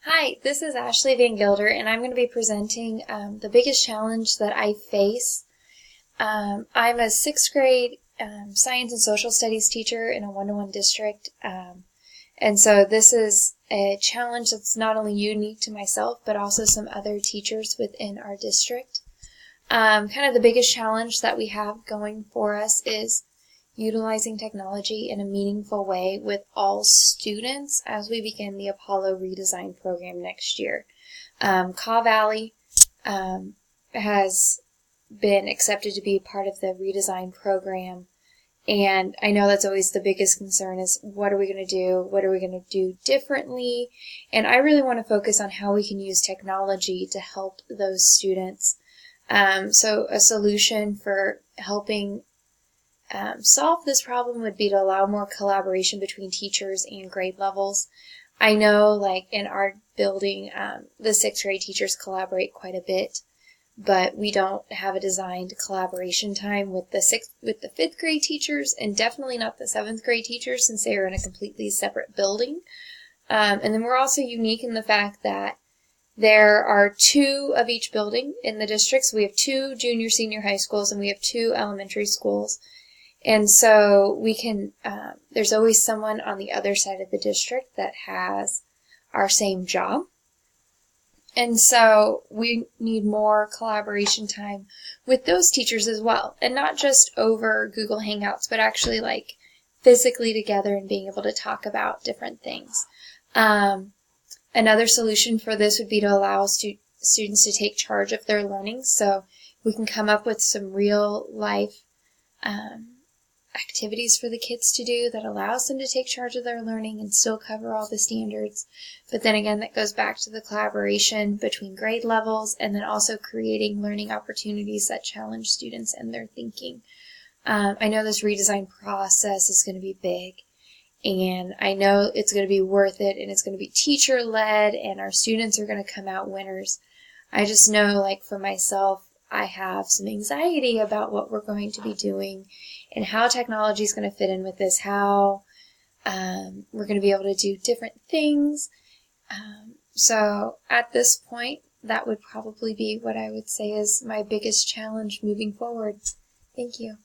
Hi, this is Ashley Van Gilder, and I'm going to be presenting the biggest challenge that I face. I'm a sixth grade science and social studies teacher in a one-to-one district, and so this is a challenge that's not only unique to myself, but also some other teachers within our district. Kind of the biggest challenge that we have going for us is utilizing technology in a meaningful way with all students as we begin the Apollo redesign program next year. Kaw Valley has been accepted to be part of the redesign program, and I know that's always the biggest concern is what are we going to do? What are we going to do differently? And I really want to focus on how we can use technology to help those students. So a solution for helping solve this problem would be to allow more collaboration between teachers and grade levels. I know, like in our building, the sixth grade teachers collaborate quite a bit, but we don't have a designed collaboration time with the fifth grade teachers, and definitely not the seventh grade teachers since they are in a completely separate building. And then we're also unique in the fact that there are two of each building in the district. So we have two junior, senior high schools, and we have two elementary schools. And so we can, there's always someone on the other side of the district that has our same job. And so we need more collaboration time with those teachers as well. And not just over Google Hangouts, but actually like physically together and being able to talk about different things. Another solution for this would be to allow students to take charge of their learning. So we can come up with some real life activities for the kids to do that allows them to take charge of their learning and still cover all the standards. But then again, that goes back to the collaboration between grade levels and then also creating learning opportunities that challenge students and their thinking. I know this redesign process is going to be big, and I know it's going to be worth it, and it's going to be teacher-led, and our students are going to come out winners. I just know, like for myself, I have some anxiety about what we're going to be doing and how technology is going to fit in with this, how we're going to be able to do different things. So at this point, that would probably be what I would say is my biggest challenge moving forward. Thank you.